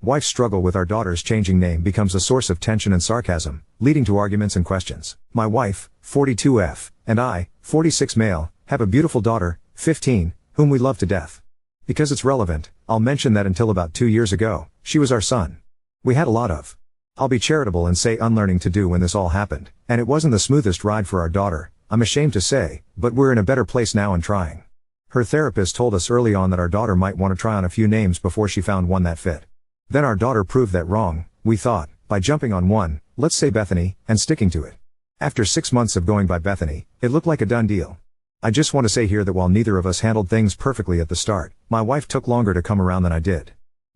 Wife's struggle with our daughter's changing name becomes a source of tension and sarcasm, leading to arguments and questions. My wife, 42F, and I, 46 male, have a beautiful daughter, 15, whom we love to death. Because it's relevant, I'll mention that until about 2 years ago, she was our son. We had a lot of, I'll be charitable and say unlearning to do when this all happened, and it wasn't the smoothest ride for our daughter, I'm ashamed to say, but we're in a better place now and trying. Her therapist told us early on that our daughter might want to try on a few names before she found one that fit. Then our daughter proved that wrong, we thought, by jumping on one, let's say Bethany, and sticking to it. After 6 months of going by Bethany, it looked like a done deal. I just want to say here that while neither of us handled things perfectly at the start, my wife took longer to come around than I did.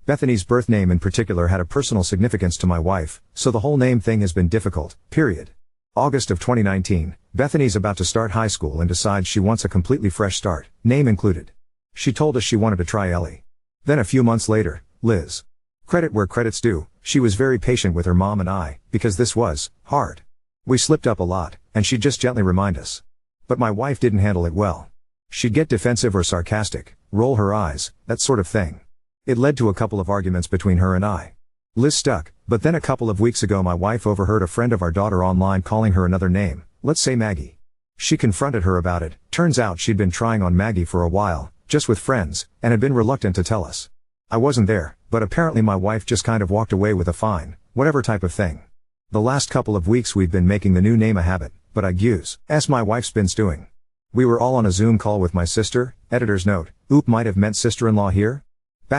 Bethany's birth name in particular had a personal significance to my wife, so the whole name thing has been difficult, period. August of 2019, Bethany's about to start high school and decides she wants a completely fresh start, name included. She told us she wanted to try Ellie. Then a few months later, Liz. Credit where credit's due, she was very patient with her mom and I, because this was hard. We slipped up a lot, and she'd just gently remind us. But my wife didn't handle it well. She'd get defensive or sarcastic, roll her eyes, that sort of thing. It led to a couple of arguments between her and I. Liz stuck, but then a couple of weeks ago my wife overheard a friend of our daughter online calling her another name, let's say Maggie. She confronted her about it. Turns out she'd been trying on Maggie for a while, just with friends, and had been reluctant to tell us. I wasn't there, but apparently my wife just kind of walked away with a fine, whatever type of thing. The last couple of weeks we've been making the new name a habit, but I guess my wife's been stewing. We were all on a Zoom call with my sister, editor's note, oop might have meant sister-in-law here? /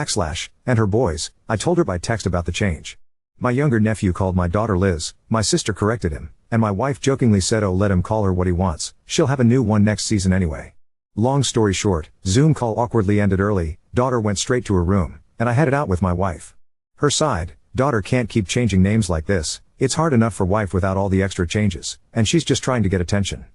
and her boys. I told her by text about the change. My younger nephew called my daughter Liz, my sister corrected him, and my wife jokingly said oh let him call her what he wants, she'll have a new one next season anyway. Long story short, Zoom call awkwardly ended early, daughter went straight to her room, and I headed out with my wife. Her side, daughter can't keep changing names like this, it's hard enough for wife without all the extra changes, and she's just trying to get attention.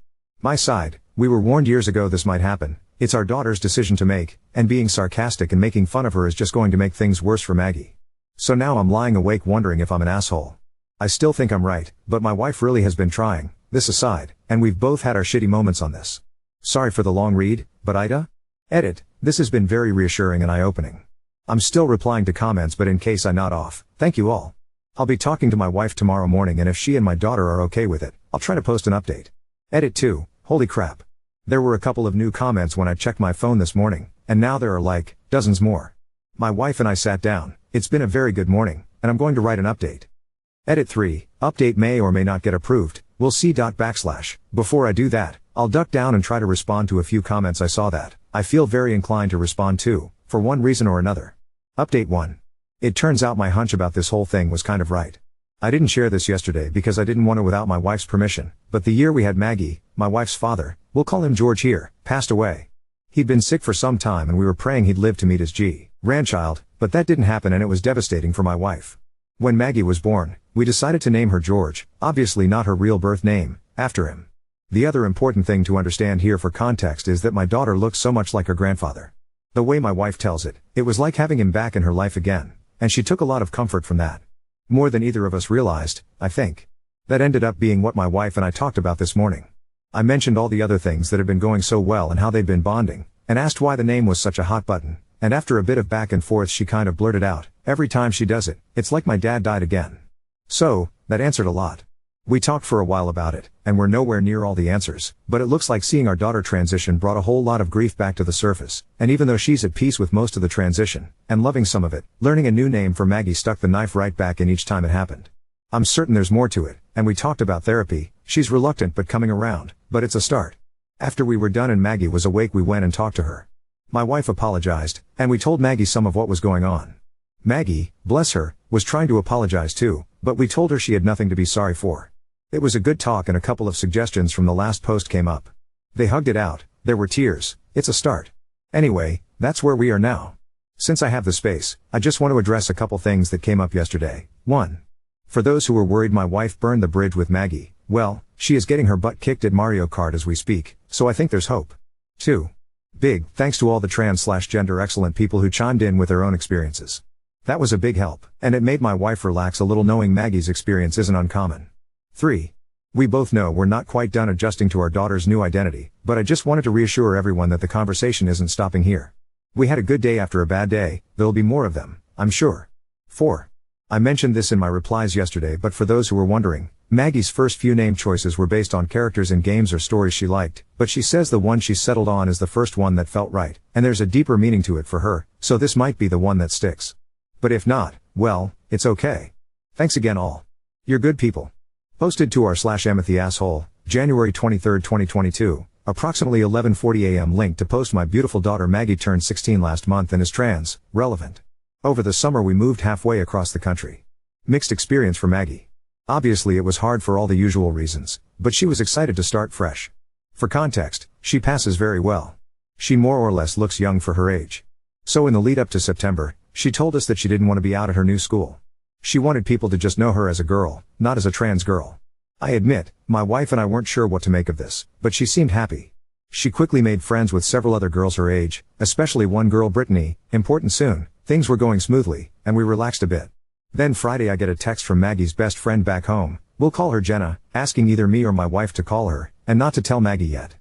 My side, we were warned years ago this might happen, it's our daughter's decision to make, and being sarcastic and making fun of her is just going to make things worse for Maggie. So now I'm lying awake wondering if I'm an asshole. I still think I'm right, but my wife really has been trying, this aside, and we've both had our shitty moments on this. Sorry for the long read, but Ida? Edit, this has been very reassuring and eye-opening. I'm still replying to comments but in case I nod off, thank you all. I'll be talking to my wife tomorrow morning and if she and my daughter are okay with it, I'll try to post an update. Edit 2, holy crap. There were a couple of new comments when I checked my phone this morning, and now there are like, dozens more. My wife and I sat down, it's been a very good morning, and I'm going to write an update. Edit 3, update may or may not get approved, we'll see. Before I do that, I'll duck down and try to respond to a few comments I saw that I feel very inclined to respond to, for one reason or another. Update 1. It turns out my hunch about this whole thing was kind of right. I didn't share this yesterday because I didn't want to without my wife's permission, but the year we had Maggie, my wife's father, we'll call him George here, passed away. He'd been sick for some time and we were praying he'd live to meet his grandchild, but that didn't happen and it was devastating for my wife. When Maggie was born, we decided to name her George, obviously not her real birth name, after him. The other important thing to understand here for context is that my daughter looks so much like her grandfather. The way my wife tells it, it was like having him back in her life again, and she took a lot of comfort from that. More than either of us realized, I think. That ended up being what my wife and I talked about this morning. I mentioned all the other things that had been going so well and how they'd been bonding, and asked why the name was such a hot button, and after a bit of back and forth she kind of blurted out, every time she does it, it's like my dad died again. So, that answered a lot. We talked for a while about it, and we're nowhere near all the answers, but it looks like seeing our daughter transition brought a whole lot of grief back to the surface, and even though she's at peace with most of the transition, and loving some of it, learning a new name for Maggie stuck the knife right back in each time it happened. I'm certain there's more to it, and we talked about therapy, she's reluctant but coming around, but it's a start. After we were done and Maggie was awake we went and talked to her. My wife apologized, and we told Maggie some of what was going on. Maggie, bless her, was trying to apologize too, but we told her she had nothing to be sorry for. It was a good talk and a couple of suggestions from the last post came up. They hugged it out, there were tears, it's a start. Anyway, that's where we are now. Since I have the space, I just want to address a couple things that came up yesterday. 1. For those who were worried my wife burned the bridge with Maggie, well, she is getting her butt kicked at Mario Kart as we speak, so I think there's hope. 2. Big thanks to all the trans/gender excellent people who chimed in with their own experiences. That was a big help, and it made my wife relax a little knowing Maggie's experience isn't uncommon. 3. We both know we're not quite done adjusting to our daughter's new identity, but I just wanted to reassure everyone that the conversation isn't stopping here. We had a good day after a bad day, there'll be more of them, I'm sure. 4. I mentioned this in my replies yesterday, but for those who were wondering, Maggie's first few name choices were based on characters in games or stories she liked, but she says the one she settled on is the first one that felt right, and there's a deeper meaning to it for her, so this might be the one that sticks. But if not, well, it's okay. Thanks again all. You're good people. Posted to r/empathyasshole, January 23, 2022, approximately 11:40 a.m. Link to post: my beautiful daughter Maggie turned 16 last month and is trans, relevant. Over the summer we moved halfway across the country. Mixed experience for Maggie. Obviously it was hard for all the usual reasons, but she was excited to start fresh. For context, she passes very well. She more or less looks young for her age. So in the lead up to September, she told us that she didn't want to be out at her new school. She wanted people to just know her as a girl, not as a trans girl. I admit, my wife and I weren't sure what to make of this, but she seemed happy. She quickly made friends with several other girls her age, especially one girl, Brittany, important soon. Things were going smoothly, and we relaxed a bit. Then Friday I get a text from Maggie's best friend back home, we'll call her Jenna, asking either me or my wife to call her, and not to tell Maggie yet.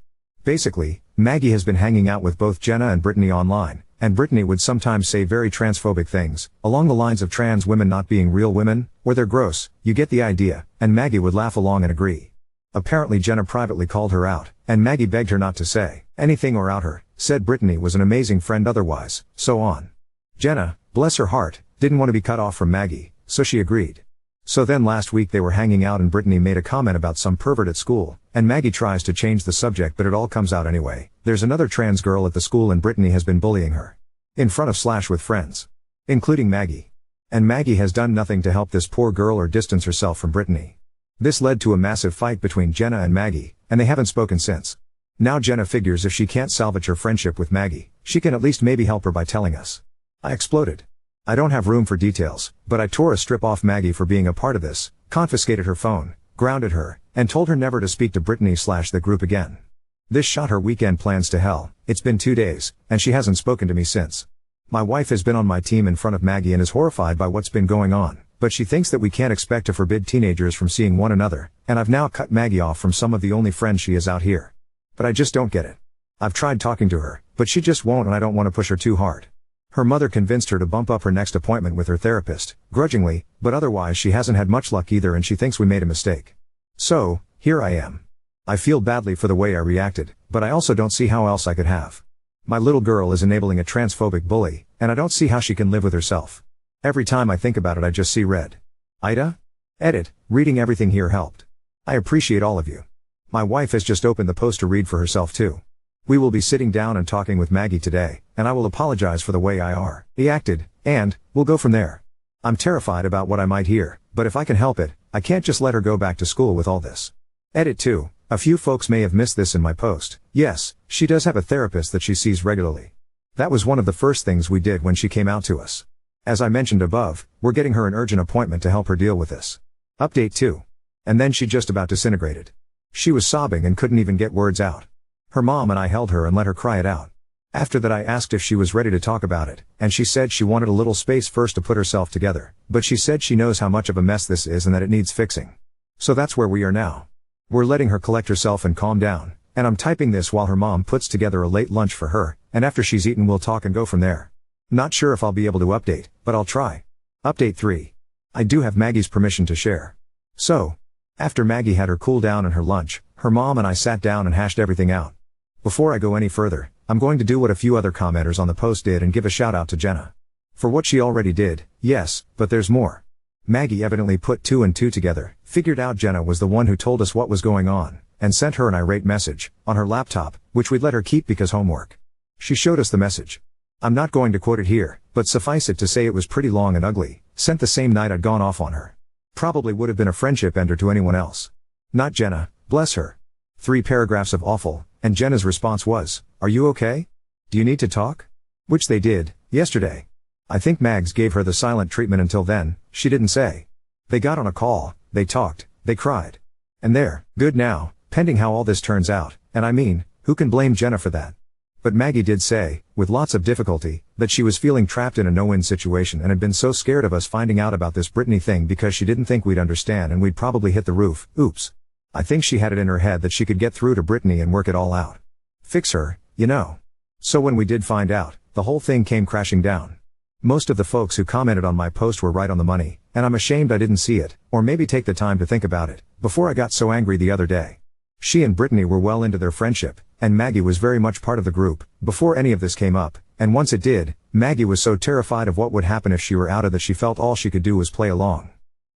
Basically, Maggie has been hanging out with both Jenna and Brittany online, and Brittany would sometimes say very transphobic things, along the lines of trans women not being real women, or they're gross, you get the idea, and Maggie would laugh along and agree. Apparently Jenna privately called her out, and Maggie begged her not to say anything or out her, said Brittany was an amazing friend otherwise, so on. Jenna, bless her heart, didn't want to be cut off from Maggie, so she agreed. So then last week they were hanging out and Brittany made a comment about some pervert at school, and Maggie tries to change the subject but it all comes out anyway. There's another trans girl at the school and Brittany has been bullying her. In front of / with friends. Including Maggie. And Maggie has done nothing to help this poor girl or distance herself from Brittany. This led to a massive fight between Jenna and Maggie, and they haven't spoken since. Now Jenna figures if she can't salvage her friendship with Maggie, she can at least maybe help her by telling us. I exploded. I don't have room for details, but I tore a strip off Maggie for being a part of this, confiscated her phone, grounded her, and told her never to speak to Brittany / the group again. This shot her weekend plans to hell. It's been 2 days, and she hasn't spoken to me since. My wife has been on my team in front of Maggie and is horrified by what's been going on, but she thinks that we can't expect to forbid teenagers from seeing one another, and I've now cut Maggie off from some of the only friends she has out here. But I just don't get it. I've tried talking to her, but she just won't and I don't want to push her too hard. Her mother convinced her to bump up her next appointment with her therapist, grudgingly, but otherwise she hasn't had much luck either and she thinks we made a mistake. So, here I am. I feel badly for the way I reacted, but I also don't see how else I could have. My little girl is enabling a transphobic bully, and I don't see how she can live with herself. Every time I think about it I just see red. Ida? Edit, reading everything here helped. I appreciate all of you. My wife has just opened the post to read for herself too. We will be sitting down and talking with Maggie today, and I will apologize for the way I reacted, and we'll go from there. I'm terrified about what I might hear, but if I can help it, I can't just let her go back to school with all this. Edit 2. A few folks may have missed this in my post. Yes, she does have a therapist that she sees regularly. That was one of the first things we did when she came out to us. As I mentioned above, we're getting her an urgent appointment to help her deal with this. Update 2. And then she just about disintegrated. She was sobbing and couldn't even get words out. Her mom and I held her and let her cry it out. After that I asked if she was ready to talk about it, and she said she wanted a little space first to put herself together, but she said she knows how much of a mess this is and that it needs fixing. So that's where we are now. We're letting her collect herself and calm down, and I'm typing this while her mom puts together a late lunch for her, and after she's eaten we'll talk and go from there. Not sure if I'll be able to update, but I'll try. Update 3. I do have Maggie's permission to share. So, after Maggie had her cool down and her lunch, her mom and I sat down and hashed everything out. Before I go any further, I'm going to do what a few other commenters on the post did and give a shout out to Jenna. For what she already did, yes, but there's more. Maggie evidently put 2 and 2 together, figured out Jenna was the one who told us what was going on, and sent her an irate message, on her laptop, which we'd let her keep because homework. She showed us the message. I'm not going to quote it here, but suffice it to say it was pretty long and ugly, sent the same night I'd gone off on her. Probably would have been a friendship ender to anyone else. Not Jenna, bless her. 3 paragraphs of awful, and Jenna's response was, "Are you okay? Do you need to talk?" Which they did, yesterday. I think Mags gave her the silent treatment until then, she didn't say. They got on a call, they talked, they cried. And they're good now, pending how all this turns out, and I mean, who can blame Jenna for that? But Maggie did say, with lots of difficulty, that she was feeling trapped in a no-win situation and had been so scared of us finding out about this Brittany thing because she didn't think we'd understand and we'd probably hit the roof. Oops. I think she had it in her head that she could get through to Brittany and work it all out. Fix her, you know. So when we did find out, the whole thing came crashing down. Most of the folks who commented on my post were right on the money, and I'm ashamed I didn't see it, or maybe take the time to think about it, before I got so angry the other day. She and Brittany were well into their friendship, and Maggie was very much part of the group, before any of this came up, and once it did, Maggie was so terrified of what would happen if she were outed that she felt all she could do was play along.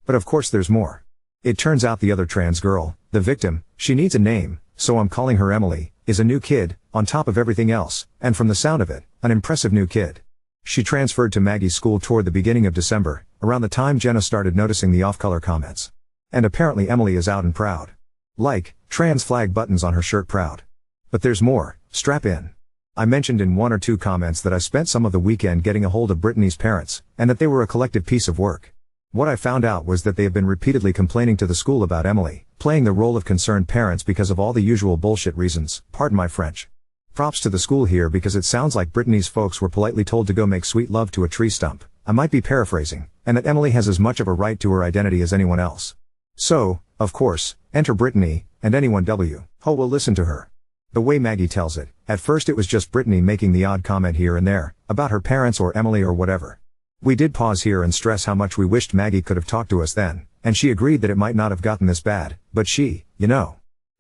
But of course there's more. It turns out the other trans girl, the victim, she needs a name, so I'm calling her Emily, is a new kid, on top of everything else, and from the sound of it, an impressive new kid. She transferred to Maggie's school toward the beginning of December, around the time Jenna started noticing the off-color comments. And apparently Emily is out and proud. Like, trans flag buttons on her shirt proud. But there's more, strap in. I mentioned in 1 or 2 comments that I spent some of the weekend getting a hold of Brittany's parents, and that they were a collective piece of work. What I found out was that they have been repeatedly complaining to the school about Emily, playing the role of concerned parents because of all the usual bullshit reasons, pardon my French. Props to the school here because it sounds like Brittany's folks were politely told to go make sweet love to a tree stump, I might be paraphrasing, and that Emily has as much of a right to her identity as anyone else. So, of course, enter Brittany, and anyone who will listen to her. The way Maggie tells it, at first it was just Brittany making the odd comment here and there, about her parents or Emily or whatever. We did pause here and stress how much we wished Maggie could have talked to us then, and she agreed that it might not have gotten this bad, but she,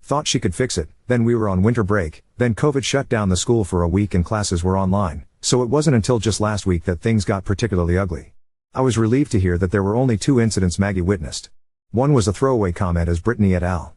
thought she could fix it. Then we were on winter break, then COVID shut down the school for a week and classes were online, so it wasn't until just last week that things got particularly ugly. I was relieved to hear that there were only 2 incidents Maggie witnessed. One was a throwaway comment as Brittany et al.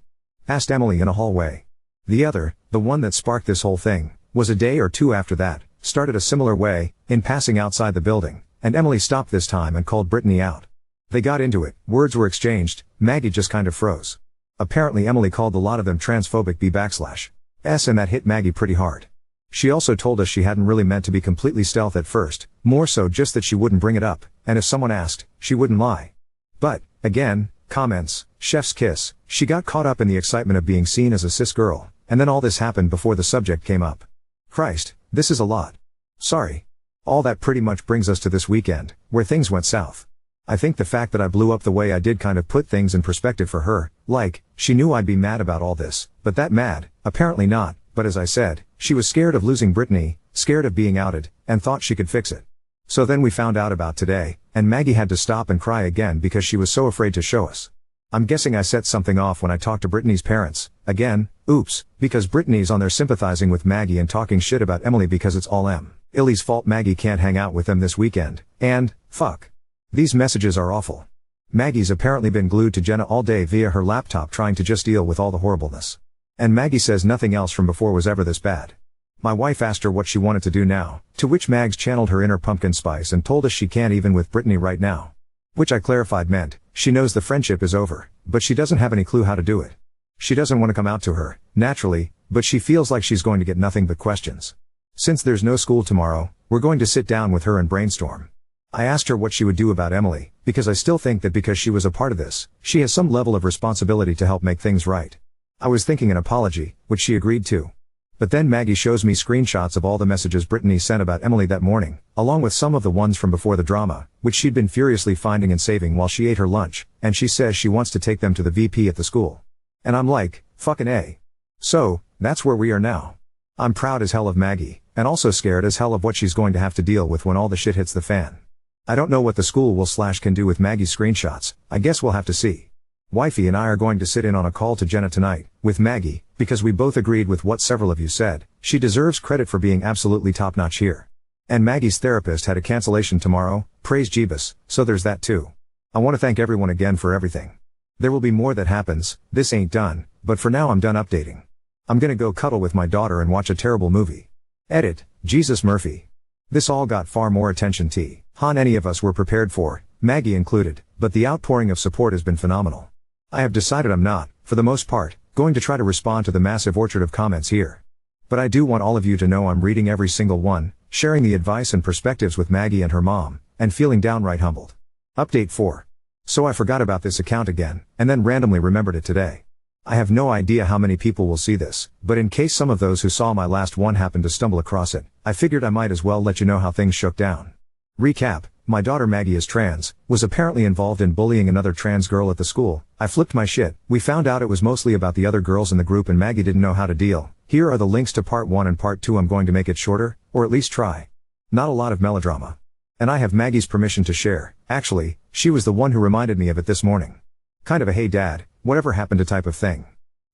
Asked Emily in a hallway. The other, the one that sparked this whole thing, was a day or 2 after that, started a similar way, in passing outside the building, and Emily stopped this time and called Brittany out. They got into it, words were exchanged, Maggie just kind of froze. Apparently Emily called a lot of them transphobic b/s and that hit Maggie pretty hard. She also told us she hadn't really meant to be completely stealth at first, more so just that she wouldn't bring it up, and if someone asked, she wouldn't lie. But, again, comments, chef's kiss, she got caught up in the excitement of being seen as a cis girl, and then all this happened before the subject came up. Christ, this is a lot. Sorry. All that pretty much brings us to this weekend, where things went south. I think the fact that I blew up the way I did kind of put things in perspective for her, like, she knew I'd be mad about all this, but that mad, apparently not, but as I said, she was scared of losing Brittany, scared of being outed, and thought she could fix it. So then we found out about today, and Maggie had to stop and cry again because she was so afraid to show us. I'm guessing I set something off when I talked to Brittany's parents, again, oops, because Brittany's on there sympathizing with Maggie and talking shit about Emily because it's all Ellie's fault Maggie can't hang out with them this weekend, and, fuck. These messages are awful. Maggie's apparently been glued to Jenna all day via her laptop trying to just deal with all the horribleness. And Maggie says nothing else from before was ever this bad. My wife asked her what she wanted to do now, to which Mags channeled her inner pumpkin spice and told us she can't even with Brittany right now. Which I clarified meant, she knows the friendship is over, but she doesn't have any clue how to do it. She doesn't want to come out to her, naturally, but she feels like she's going to get nothing but questions. Since there's no school tomorrow, we're going to sit down with her and brainstorm. I asked her what she would do about Emily, because I still think that because she was a part of this, she has some level of responsibility to help make things right. I was thinking an apology, which she agreed to. But then Maggie shows me screenshots of all the messages Brittany sent about Emily that morning, along with some of the ones from before the drama, which she'd been furiously finding and saving while she ate her lunch, and she says she wants to take them to the VP at the school. And I'm like, fucking A. So, that's where we are now. I'm proud as hell of Maggie, and also scared as hell of what she's going to have to deal with when all the shit hits the fan. I don't know what the school will/can do with Maggie's screenshots, I guess we'll have to see. Wifey and I are going to sit in on a call to Jenna tonight, with Maggie, because we both agreed with what several of you said, she deserves credit for being absolutely top-notch here. And Maggie's therapist had a cancellation tomorrow, praise Jeebus, so there's that too. I want to thank everyone again for everything. There will be more that happens, this ain't done, but for now I'm done updating. I'm gonna go cuddle with my daughter and watch a terrible movie. Edit, Jesus Murphy. This all got far more attention than any of us were prepared for, Maggie included, but the outpouring of support has been phenomenal. I have decided I'm not, for the most part, going to try to respond to the massive orchard of comments here. But I do want all of you to know I'm reading every single one, sharing the advice and perspectives with Maggie and her mom, and feeling downright humbled. Update 4. So I forgot about this account again, and then randomly remembered it today. I have no idea how many people will see this, but in case some of those who saw my last one happened to stumble across it, I figured I might as well let you know how things shook down. Recap. My daughter Maggie is trans, was apparently involved in bullying another trans girl at the school. I flipped my shit. We found out it was mostly about the other girls in the group and Maggie didn't know how to deal. Here are the links to part 1 and part 2. I'm going to make it shorter, or at least try. Not a lot of melodrama. And I have Maggie's permission to share. Actually, she was the one who reminded me of it this morning. Kind of a hey dad, whatever happened to type of thing.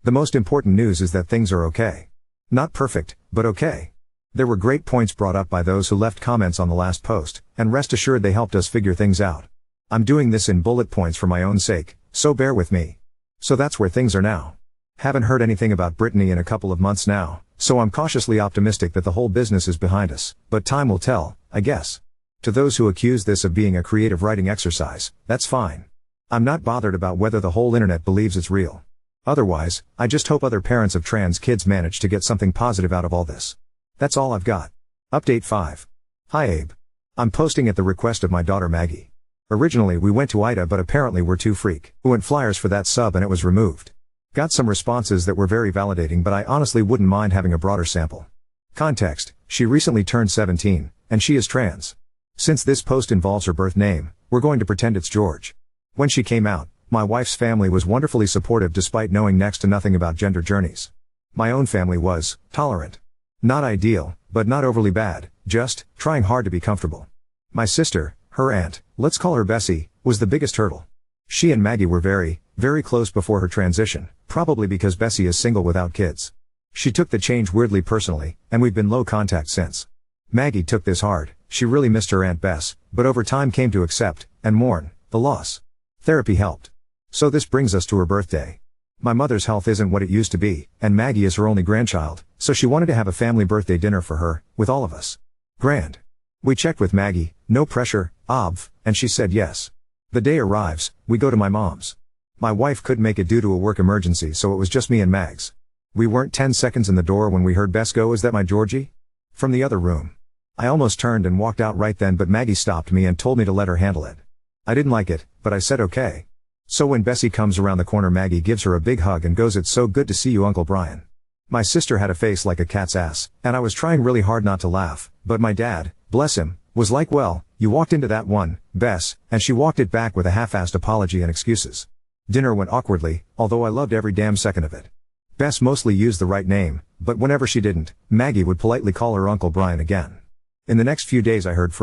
The most important news is that things are okay. Not perfect, but okay. There were great points brought up by those who left comments on the last post, and rest assured they helped us figure things out. I'm doing this in bullet points for my own sake, so bear with me. So that's where things are now. Haven't heard anything about Brittany in a couple of months now, so I'm cautiously optimistic that the whole business is behind us, but time will tell, I guess. To those who accuse this of being a creative writing exercise, that's fine. I'm not bothered about whether the whole internet believes it's real. Otherwise, I just hope other parents of trans kids manage to get something positive out of all this. That's all I've got. Update 5. Hi Abe. I'm posting at the request of my daughter Maggie. Originally we went to Ida but apparently we're too freak who went flyers for that sub and it was removed. Got some responses that were very validating but I honestly wouldn't mind having a broader sample. Context, she recently turned 17, and she is trans. Since this post involves her birth name, we're going to pretend it's George. When she came out, my wife's family was wonderfully supportive despite knowing next to nothing about gender journeys. My own family was tolerant. Not ideal, but not overly bad, just trying hard to be comfortable. My sister, her aunt, let's call her Bessie, was the biggest hurdle. She and Maggie were very, very close before her transition, probably because Bessie is single without kids. She took the change weirdly personally, and we've been low contact since. Maggie took this hard, she really missed her Aunt Bess, but over time came to accept, and mourn, the loss. Therapy helped. So this brings us to her birthday. My mother's health isn't what it used to be, and Maggie is her only grandchild, so she wanted to have a family birthday dinner for her, with all of us. Grand. We checked with Maggie, no pressure, and she said yes. The day arrives, we go to my mom's. My wife couldn't make it due to a work emergency so it was just me and Mags. We weren't 10 seconds in the door when we heard Bess go, "Is that my Georgie?" from the other room. I almost turned and walked out right then but Maggie stopped me and told me to let her handle it. I didn't like it, but I said okay. So when Bessie comes around the corner Maggie gives her a big hug and goes, "It's so good to see you Uncle Brian." My sister had a face like a cat's ass, and I was trying really hard not to laugh, but my dad, bless him, was like, "Well, you walked into that one, Bess," and she walked it back with a half-assed apology and excuses. Dinner went awkwardly, although I loved every damn second of it. Bess mostly used the right name, but whenever she didn't, Maggie would politely call her Uncle Brian again. In the next few days I heard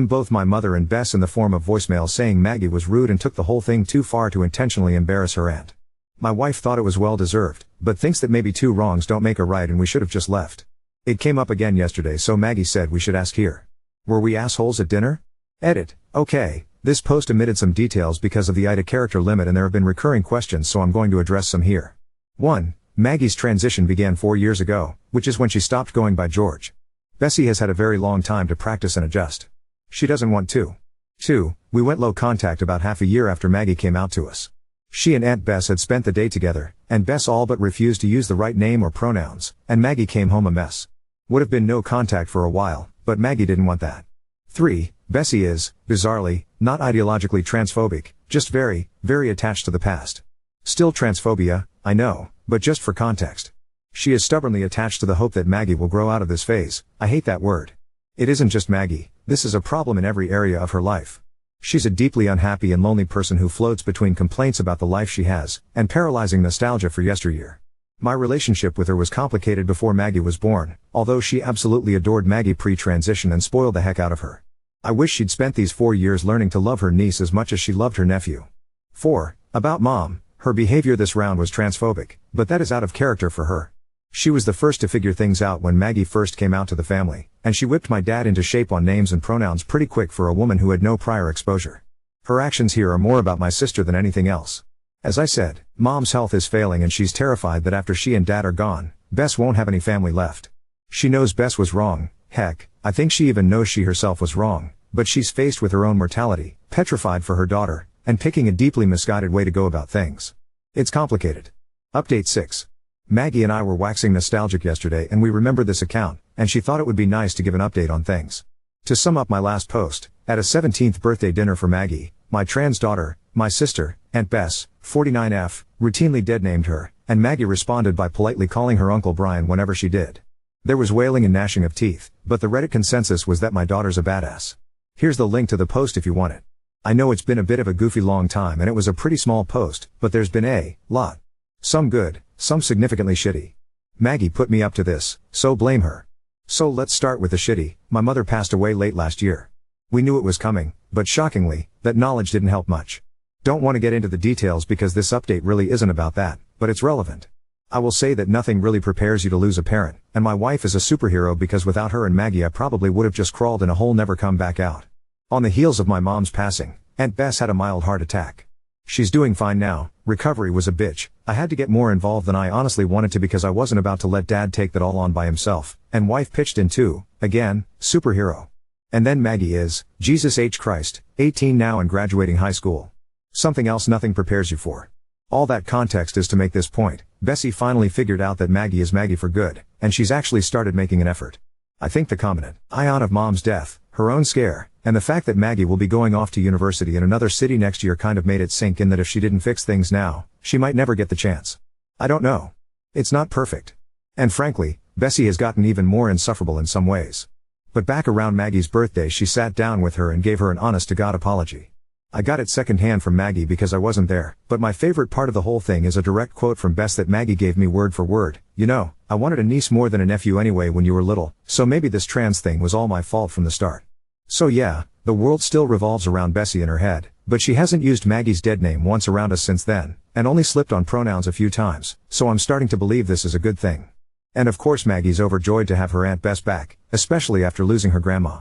both my mother and Bess in the form of voicemail saying Maggie was rude and took the whole thing too far to intentionally embarrass her aunt. My wife thought it was well deserved, but thinks that maybe two wrongs don't make a right and we should have just left. It came up again yesterday so Maggie said we should ask here. Were we assholes at dinner? Edit. Okay, this post omitted some details because of the Ida character limit and there have been recurring questions so I'm going to address some here. 1. Maggie's transition began 4 years ago, which is when she stopped going by George. Bessie has had a very long time to practice and adjust. She doesn't want to. 2. We went low contact about half a year after Maggie came out to us. She and Aunt Bess had spent the day together, and Bess all but refused to use the right name or pronouns, and Maggie came home a mess. Would have been no contact for a while, but Maggie didn't want that. 3. Bessie is, bizarrely, not ideologically transphobic, just very, very attached to the past. Still transphobia, I know, but just for context. She is stubbornly attached to the hope that Maggie will grow out of this phase. I hate that word. It isn't just Maggie, this is a problem in every area of her life. She's a deeply unhappy and lonely person who floats between complaints about the life she has, and paralyzing nostalgia for yesteryear. My relationship with her was complicated before Maggie was born, although she absolutely adored Maggie pre-transition and spoiled the heck out of her. I wish she'd spent these 4 years learning to love her niece as much as she loved her nephew. 4. About Mom, her behavior this round was transphobic, but that is out of character for her. She was the first to figure things out when Maggie first came out to the family, and she whipped my dad into shape on names and pronouns pretty quick for a woman who had no prior exposure. Her actions here are more about my sister than anything else. As I said, Mom's health is failing and she's terrified that after she and Dad are gone, Bess won't have any family left. She knows Bess was wrong, heck, I think she even knows she herself was wrong, but she's faced with her own mortality, petrified for her daughter, and picking a deeply misguided way to go about things. It's complicated. Update 6. Maggie and I were waxing nostalgic yesterday and we remembered this account, and she thought it would be nice to give an update on things. To sum up my last post, at a 17th birthday dinner for Maggie, my trans daughter, my sister, Aunt Bess, 49F, routinely dead-named her, and Maggie responded by politely calling her Uncle Brian whenever she did. There was wailing and gnashing of teeth, but the Reddit consensus was that my daughter's a badass. Here's the link to the post if you want it. I know it's been a bit of a goofy long time and it was a pretty small post, but there's been a lot. Some good, some significantly shitty. Maggie put me up to this, so blame her. So let's start with the shitty. My mother passed away late last year. We knew it was coming, but shockingly, that knowledge didn't help much. Don't want to get into the details because this update really isn't about that, but it's relevant. I will say that nothing really prepares you to lose a parent, and my wife is a superhero because without her and Maggie I probably would have just crawled in a hole never come back out. On the heels of my mom's passing, Aunt Bess had a mild heart attack. She's doing fine now. Recovery was a bitch. I had to get more involved than I honestly wanted to because I wasn't about to let Dad take that all on by himself, and wife pitched in too, again, superhero. And then Maggie is, Jesus H. Christ, 18 now and graduating high school. Something else nothing prepares you for. All that context is to make this point. Bessie finally figured out that Maggie is Maggie for good, and she's actually started making an effort. I think the combination of Mom's death, her own scare, and the fact that Maggie will be going off to university in another city next year kind of made it sink in that if she didn't fix things now, she might never get the chance. I don't know. It's not perfect. And frankly, Bessie has gotten even more insufferable in some ways. But back around Maggie's birthday she sat down with her and gave her an honest-to-God apology. I got it secondhand from Maggie because I wasn't there, but my favorite part of the whole thing is a direct quote from Bess that Maggie gave me word for word. You know, I wanted a niece more than a nephew anyway when you were little, so maybe this trans thing was all my fault from the start. So yeah, the world still revolves around Bessie in her head, but she hasn't used Maggie's dead name once around us since then, and only slipped on pronouns a few times, so I'm starting to believe this is a good thing. And of course Maggie's overjoyed to have her Aunt Bess back, especially after losing her grandma.